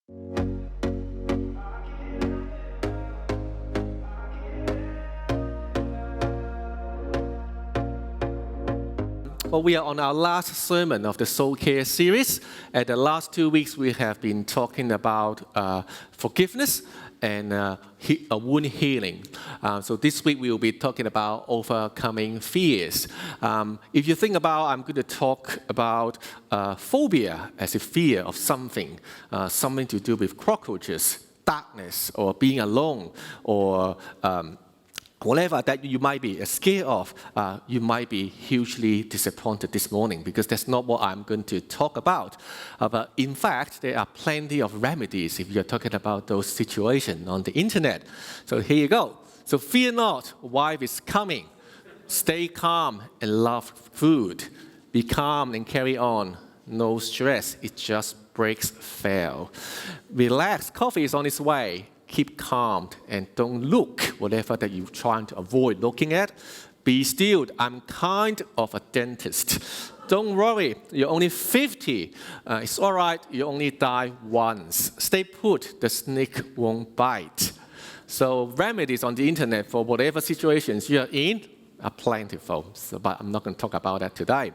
Well, we are on our last sermon of the Soul Care series. At the last 2 weeks, we have been talking about forgiveness and wound healing. So this week, we will be talking about overcoming fears. If you think about, I'm going to talk about phobia as a fear of something, something to do with cockroaches, darkness, or being alone, or whatever that you might be scared of, you might be hugely disappointed this morning because that's not what I'm going to talk about. But in fact, there are plenty of remedies if you're talking about those situations on the internet. So here you go. So fear not, wife is coming. Stay calm and love food. Be calm and carry on. No stress, it just breaks fail. Relax, coffee is on its way. Keep calm and don't look whatever that you're trying to avoid looking at. Be still. I'm kind of a dentist. Don't worry. You're only 50. It's all right. You only die once. Stay put. The snake won't bite. So remedies on the internet for whatever situations you're in are plentiful. But I'm not going to talk about that today.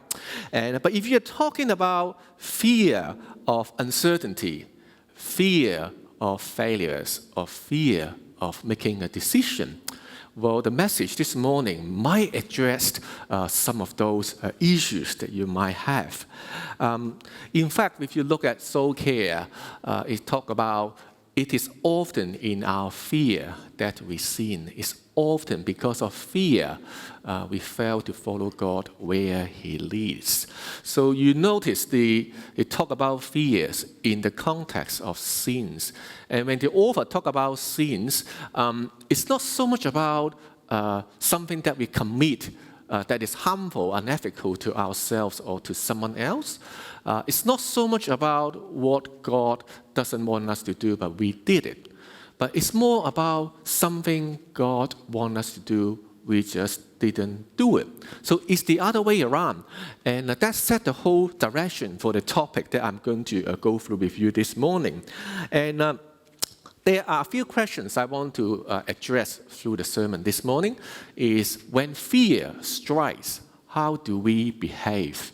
But if you're talking about fear of uncertainty, fear of failures, or fear of making a decision, well, the message this morning might address some of those issues that you might have. In fact, if you look at soul care, it talks about it is often in our fear that we sin. It's often because of fear we fail to follow God where He leads. So you notice they talk about fears in the context of sins. And when the author talk about sins, it's not so much about something that we commit that is harmful, unethical to ourselves or to someone else. It's not so much about what God doesn't want us to do, but we did it. But it's more about something God wants us to do, we just didn't do it. So it's the other way around. And that set the whole direction for the topic that I'm going to go through with you this morning. And there are a few questions I want to address through the sermon this morning. Is when fear strikes, how do we behave?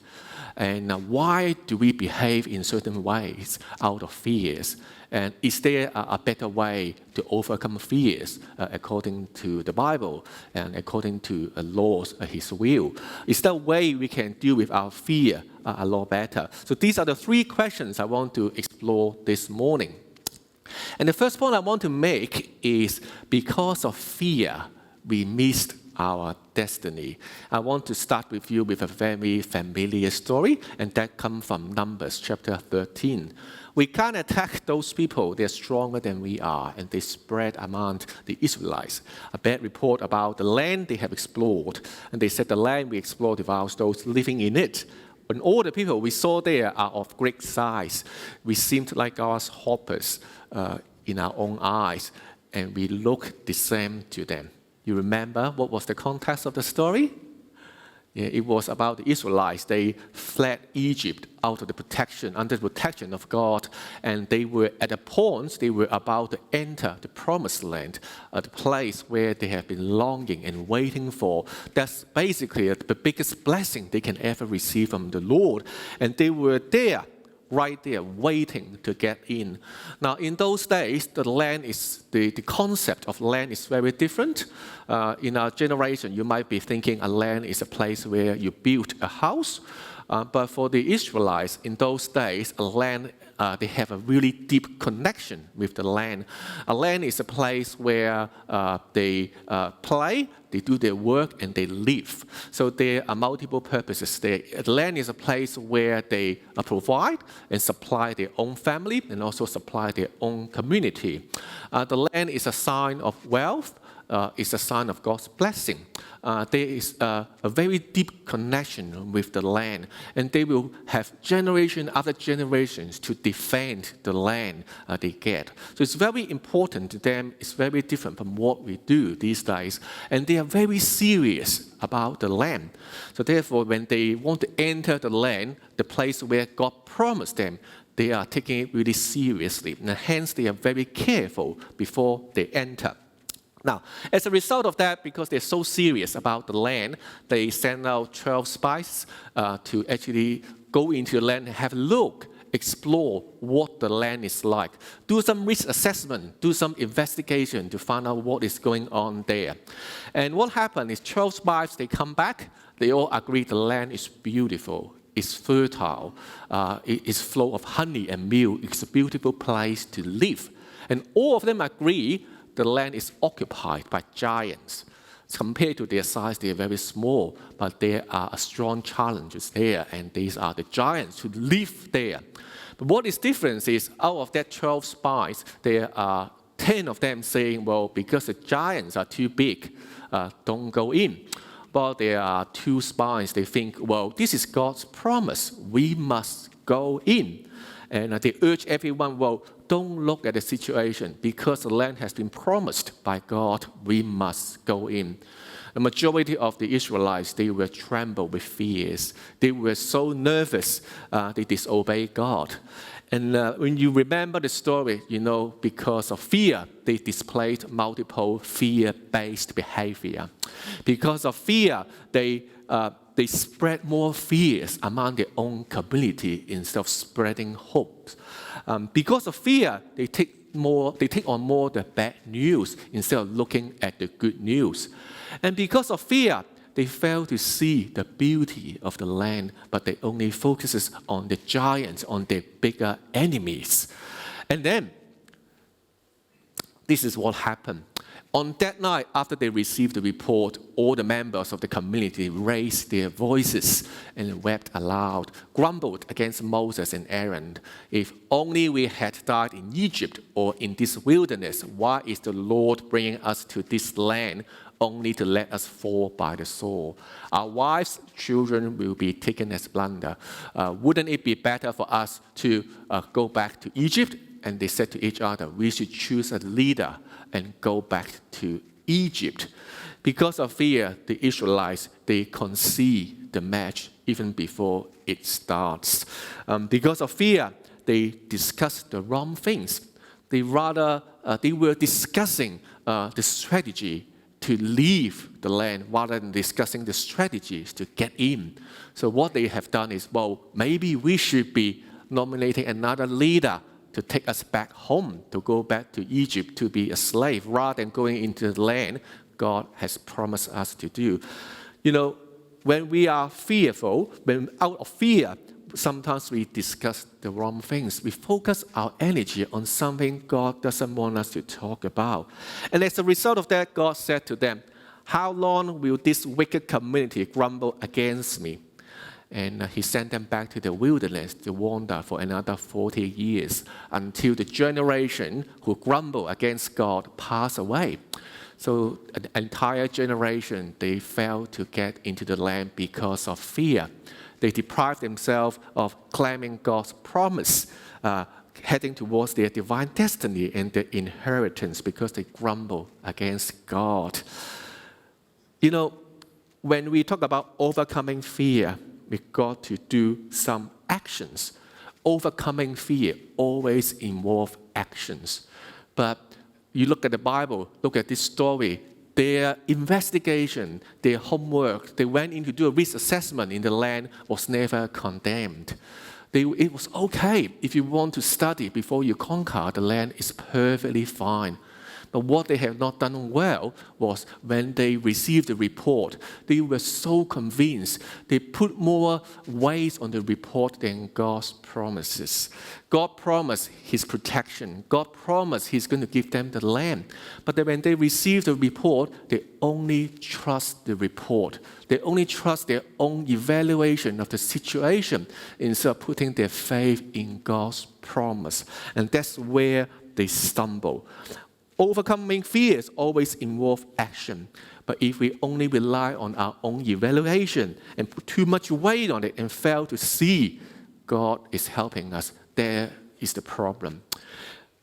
And why do we behave in certain ways out of fears? And is there a better way to overcome fears according to the Bible and according to laws, His will? Is there a way we can deal with our fear a lot better? So these are the 3 questions I want to explore this morning. And the first point I want to make is because of fear, we missed our destiny. I want to start with you with a very familiar story, and that comes from Numbers chapter 13. We can't attack those people. They're stronger than we are, and they spread among the Israelites. A bad report about the land they have explored, and they said the land we explored devours those living in it. And all the people we saw there are of great size. We seemed like grasshoppers in our own eyes, and we looked the same to them. You remember what was the context of the story? Yeah, it was about the Israelites. They fled Egypt out of the protection, under the protection of God, and they were at a point they were about to enter the promised land, the place where they have been longing and waiting for. That's basically the biggest blessing they can ever receive from the Lord. And they were there, right there, waiting to get in. Now, in those days, the concept of land is very different. In our generation, you might be thinking a land is a place where you build a house. But for the Israelites in those days, a land, they have a really deep connection with the land. A land is a place where they play, they do their work, and they live. So there are multiple purposes there. The land is a place where they provide and supply their own family and also supply their own community. The land is a sign of wealth. Is a sign of God's blessing. There is a very deep connection with the land, and they will have generation after generations to defend the land they get. So it's very important to them. It's very different from what we do these days, and they are very serious about the land. So therefore, when they want to enter the land, the place where God promised them, they are taking it really seriously, and hence they are very careful before they enter. Now, as a result of that, because they're so serious about the land, they send out 12 spies to actually go into the land and have a look, explore what the land is like, do some risk assessment, do some investigation to find out what is going on there. And what happened is 12 spies, they come back, they all agree the land is beautiful, it's fertile, it is full of honey and milk, it's a beautiful place to live. And all of them agree the land is occupied by giants. Compared to their size, they are very small, but there are strong challenges there, and these are the giants who live there. But what is different is, out of that 12 spies, there are 10 of them saying, well, because the giants are too big, don't go in. But there are 2 spies, they think, well, this is God's promise, we must go in. And they urge everyone, well, don't look at the situation. Because the land has been promised by God, we must go in. The majority of the Israelites, they were trembled with fears. They were so nervous, they disobeyed God. And when you remember the story, you know, because of fear, they displayed multiple fear-based behavior. Because of fear, they spread more fears among their own community instead of spreading hope. Because of fear, they take on more the bad news instead of looking at the good news. And because of fear, they fail to see the beauty of the land, but they only focus on the giants, on their bigger enemies. And then, this is what happened. On that night, after they received the report, all the members of the community raised their voices and wept aloud, grumbled against Moses and Aaron. If only we had died in Egypt or in this wilderness, why is the Lord bringing us to this land only to let us fall by the sword? Our wives, children will be taken as plunder. Wouldn't it be better for us to go back to Egypt? And they said to each other, we should choose a leader and go back to Egypt. Because of fear, the Israelites, they concede the match even before it starts. Because of fear, they discuss the wrong things. They were discussing the strategy to leave the land rather than discussing the strategies to get in. So what they have done is, well, maybe we should be nominating another leader to take us back home, to go back to Egypt to be a slave, rather than going into the land God has promised us to do. You know, when we are fearful, when out of fear, sometimes we discuss the wrong things. We focus our energy on something God doesn't want us to talk about. And as a result of that, God said to them, how long will this wicked community grumble against me? And he sent them back to the wilderness to wander for another 40 years until the generation who grumbled against God passed away. So an entire generation, they failed to get into the land because of fear. They deprived themselves of claiming God's promise, heading towards their divine destiny and their inheritance because they grumbled against God. You know, when we talk about overcoming fear, we've got to do some actions. Overcoming fear always involves actions. But you look at the Bible, look at this story, their investigation, their homework, they went in to do a risk assessment in the land was never condemned. It was okay if you want to study before you conquer the land, it's perfectly fine. But what they have not done well was when they received the report, they were so convinced. They put more weight on the report than God's promises. God promised His protection. God promised He's going to give them the land. But then when they received the report, they only trust the report. They only trust their own evaluation of the situation instead of putting their faith in God's promise. And that's where they stumble. Overcoming fears always involves action. But if we only rely on our own evaluation and put too much weight on it and fail to see God is helping us, there is the problem.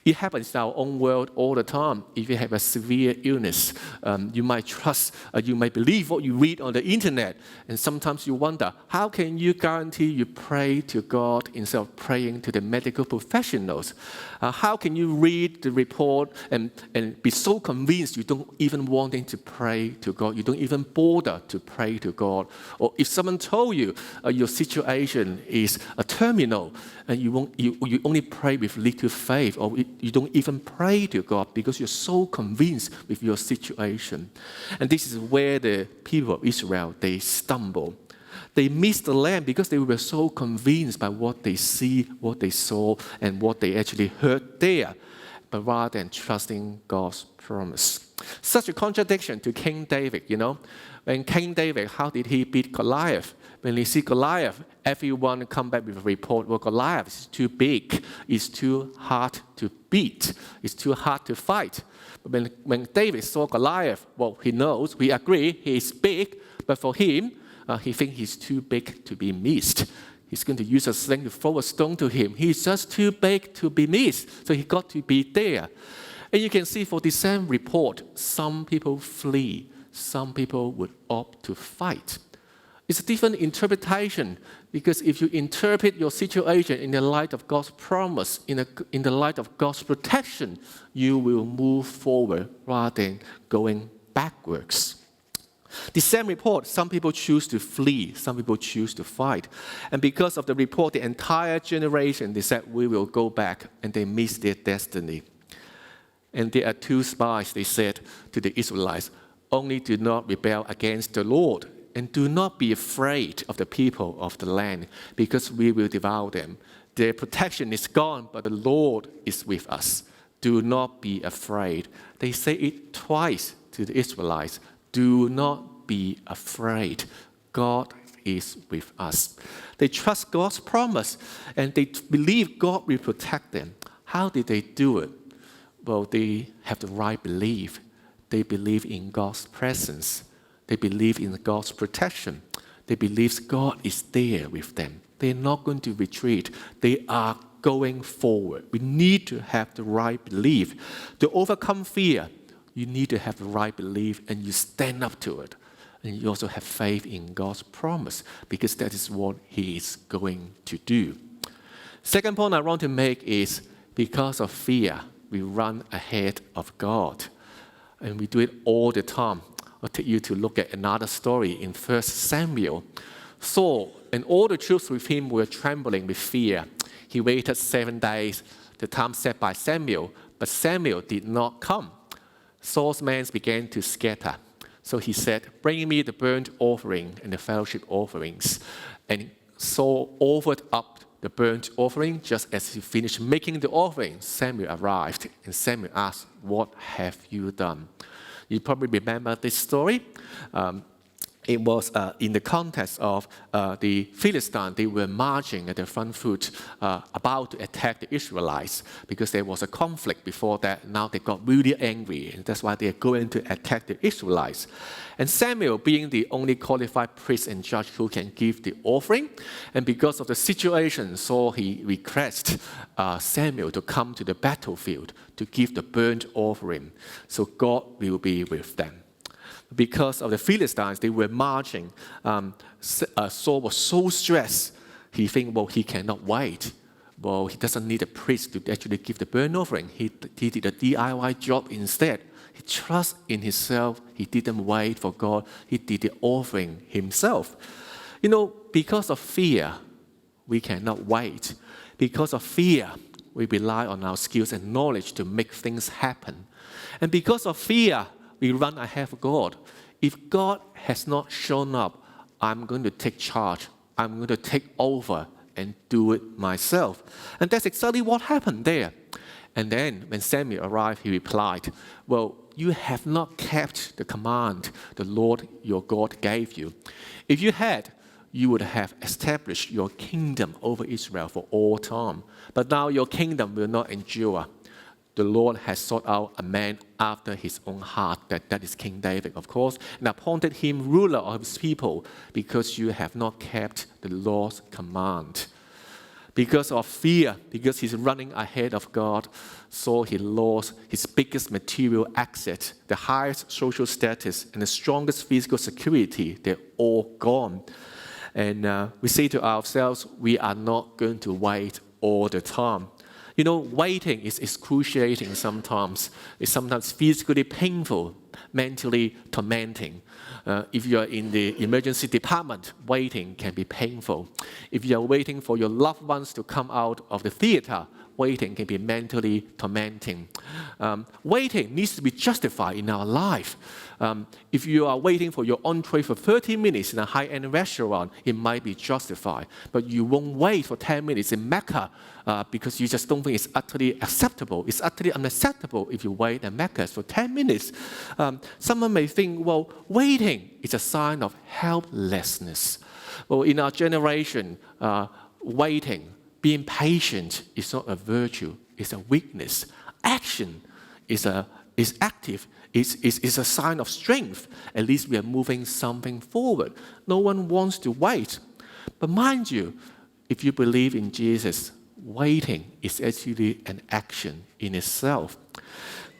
It happens in our own world all the time. If you have a severe illness, you might trust, you might believe what you read on the internet. And sometimes you wonder, how can you guarantee you pray to God instead of praying to the medical professionals? How can you read the report and be so convinced you don't even wanting to pray to God? You don't even bother to pray to God. Or if someone told you your situation is a terminal, and you only pray with little faith, or you don't even pray to God because you're so convinced with your situation. And this is where the people of Israel, they stumble. They missed the land because they were so convinced by what they see, what they saw, and what they actually heard there, but rather than trusting God's promise. Such a contradiction to King David, When King David, how did he beat Goliath? When he see Goliath, everyone come back with a report, well, Goliath is too big, it's too hard to beat, it's too hard to fight. But when David saw Goliath, well, he knows, we agree, he is big, but for him, he thinks he's too big to be missed. He's going to use a sling to throw a stone to him. He's just too big to be missed, so he got to be there. And you can see for the same report, some people flee, some people would opt to fight. It's a different interpretation, because if you interpret your situation in the light of God's promise, in the light of God's protection, you will move forward rather than going backwards. The same report, some people choose to flee, some people choose to fight. And because of the report, the entire generation, they said, we will go back, and they missed their destiny. And there are two spies, they said to the Israelites, only do not rebel against the Lord, and do not be afraid of the people of the land, because we will devour them. Their protection is gone, but the Lord is with us. Do not be afraid. They say it twice to the Israelites. Do not be afraid. God is with us. They trust God's promise, and they believe God will protect them. How did they do it? Well, they have the right belief. They believe in God's presence. They believe in God's protection. They believe God is there with them. They're not going to retreat. They are going forward. We need to have the right belief. To overcome fear, you need to have the right belief, and you stand up to it. And you also have faith in God's promise, because that is what He is going to do. Second point I want to make is, because of fear, we run ahead of God. And we do it all the time. I'll take you to look at another story in 1 Samuel. Saul and all the troops with him were trembling with fear. He waited 7 days, the time set by Samuel, but Samuel did not come. Saul's men began to scatter. So he said, bring me the burnt offering and the fellowship offerings. And Saul offered up the burnt offering. Just as he finished making the offering, Samuel arrived, and Samuel asked, what have you done? You probably remember this story. It was in the context of the Philistines. They were marching at the front foot, about to attack the Israelites, because there was a conflict before that. Now they got really angry, and that's why they're going to attack the Israelites. And Samuel, being the only qualified priest and judge who can give the offering, and because of the situation, so he requests Samuel to come to the battlefield to give the burnt offering, so God will be with them. Because of the Philistines, they were marching. Saul was so stressed. He thinks, well, he cannot wait. Well, he doesn't need a priest to actually give the burnt offering. He did a DIY job instead. He trusts in himself. He didn't wait for God. He did the offering himself. Because of fear, we cannot wait. Because of fear, we rely on our skills and knowledge to make things happen. And because of fear, we run ahead of God. If God has not shown up, I'm going to take charge. I'm going to take over and do it myself. And that's exactly what happened there. And then when Samuel arrived, he replied, well, you have not kept the command the Lord your God gave you. If you had, you would have established your kingdom over Israel for all time. But now your kingdom will not endure. The Lord has sought out a man after his own heart, that is King David, of course, and appointed him ruler of his people, because you have not kept the Lord's command. Because of fear, because he's running ahead of God, so he lost his biggest material asset, the highest social status, and the strongest physical security. They're all gone. And we say to ourselves, we are not going to wait all the time. Waiting is excruciating sometimes. It's sometimes physically painful, mentally tormenting. If you are in the emergency department, waiting can be painful. If you are waiting for your loved ones to come out of the theater, waiting can be mentally tormenting. Waiting needs to be justified in our life. If you are waiting for your entree for 30 minutes in a high-end restaurant, it might be justified. But you won't wait for 10 minutes in Mecca because you just don't think it's utterly acceptable. It's utterly unacceptable if you wait at Mecca for 10 minutes. Someone may think, well, waiting is a sign of helplessness. Well, in our generation, waiting, being patient is not a virtue, it's a weakness. Action is active, is a sign of strength. At least we are moving something forward. No one wants to wait. But mind you, if you believe in Jesus, waiting is actually an action in itself.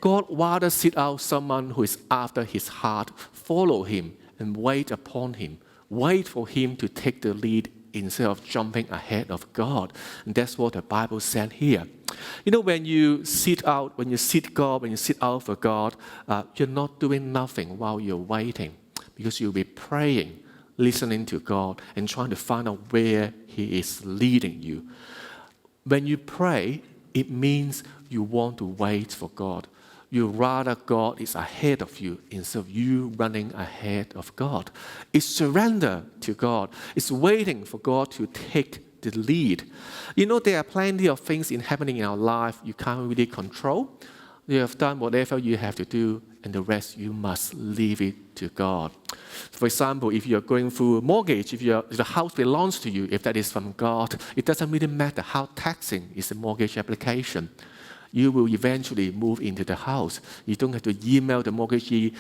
God rather seek out someone who is after his heart, follow him and wait upon him. Wait for him to take the lead instead of jumping ahead of God. And that's what the Bible said here. When you seek God, when you seek out for God, you're not doing nothing while you're waiting, because you'll be praying, listening to God, and trying to find out where he is leading you. When you pray, it means you want to wait for God. You rather God is ahead of you instead of you running ahead of God. It's surrender to God. It's waiting for God to take the lead. There are plenty of things happening in our life you can't really control. You have done whatever you have to do, and the rest you must leave it to God. For example, if you're going through a mortgage, if the house belongs to you, if that is from God, it doesn't really matter how taxing is the mortgage application. You will eventually move into the house. You don't have to email the mortgagee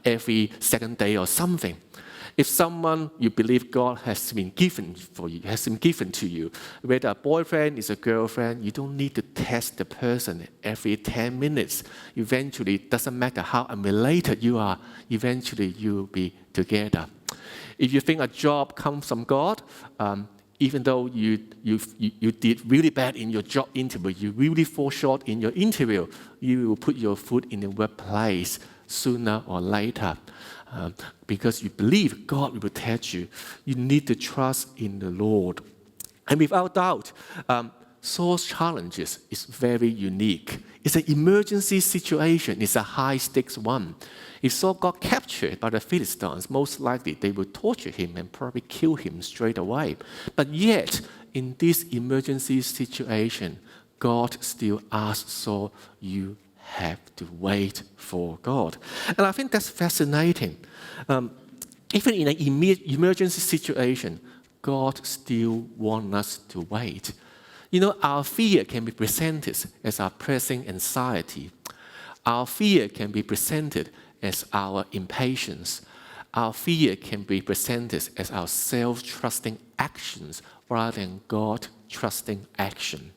every second day or something. If someone you believe God has been given to you, whether a boyfriend is a girlfriend, you don't need to test the person every 10 minutes. Eventually, it doesn't matter how unrelated you are, eventually you will be together. If you think a job comes from God, even though you did really bad in your job interview, you really fall short in your interview, you will put your foot in the workplace sooner or later. Because you believe God will protect you. You need to trust in the Lord. And without doubt, Saul's challenges is very unique. It's an emergency situation. It's a high-stakes one. If Saul got captured by the Philistines, most likely they would torture him and probably kill him straight away. But yet, in this emergency situation, God still asks Saul, you have to wait for God. And I think that's fascinating. Even in an emergency situation, God still wants us to wait. Our fear can be presented as our pressing anxiety. Our fear can be presented as our impatience. Our fear can be presented as our self-trusting actions rather than God-trusting action.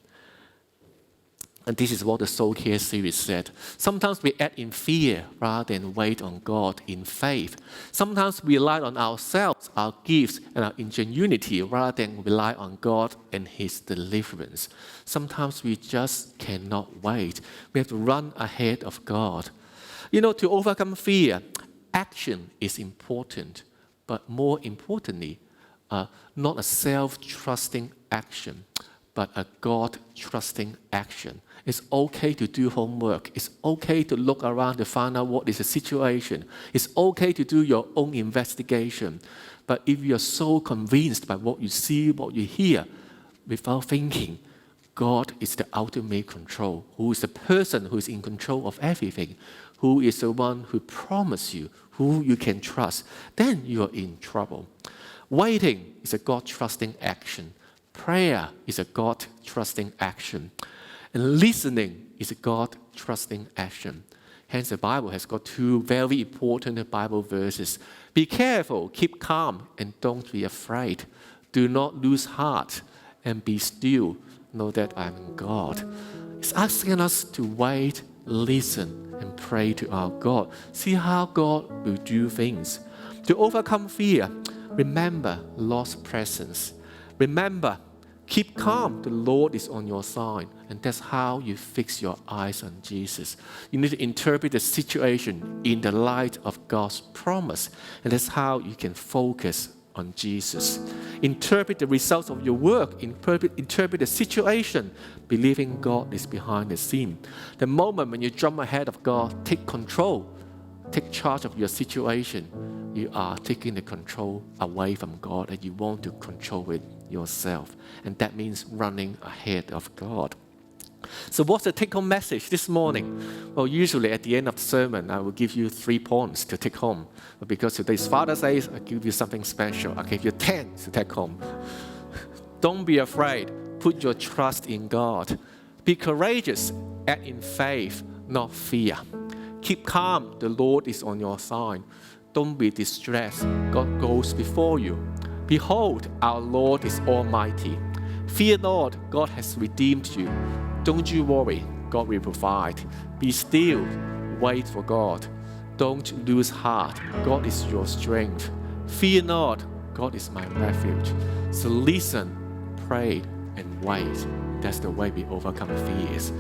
And this is what the Soul Care series said. Sometimes we act in fear rather than wait on God in faith. Sometimes we rely on ourselves, our gifts, and our ingenuity rather than rely on God and His deliverance. Sometimes we just cannot wait. We have to run ahead of God. To overcome fear, action is important, but more importantly, not a self-trusting action, but a God-trusting action. It's okay to do homework. It's okay to look around to find out what is the situation. It's okay to do your own investigation. But if you're so convinced by what you see, what you hear, without thinking, God is the ultimate control, who is the person who is in control of everything, who is the one who promised you, who you can trust, then you are in trouble. Waiting is a God-trusting action. Prayer is a God-trusting action. And listening is a God-trusting action. Hence, the Bible has got two very important Bible verses. Be careful, keep calm, and don't be afraid. Do not lose heart, and be still. Know that I am God. It's asking us to wait, listen, and pray to our God. See how God will do things. To overcome fear, remember Lord's presence. Remember, keep calm. The Lord is on your side. And that's how you fix your eyes on Jesus. You need to interpret the situation in the light of God's promise. And that's how you can focus on Jesus. Interpret the results of your work. Interpret the situation, believing God is behind the scene. The moment when you jump ahead of God, take control, take charge of your situation, you are taking the control away from God and you want to control it yourself. And that means running ahead of God. So what's the take-home message this morning? Well, usually at the end of the sermon, I will give you 3 points to take home. But because today's Father's Day, I give you something special. I give you 10 to take home. Don't be afraid. Put your trust in God. Be courageous. Act in faith, not fear. Keep calm. The Lord is on your side. Don't be distressed. God goes before you. Behold, our Lord is almighty. Fear not, God has redeemed you. Don't you worry, God will provide. Be still, wait for God. Don't lose heart, God is your strength. Fear not, God is my refuge. So listen, pray, and wait. That's the way we overcome fears.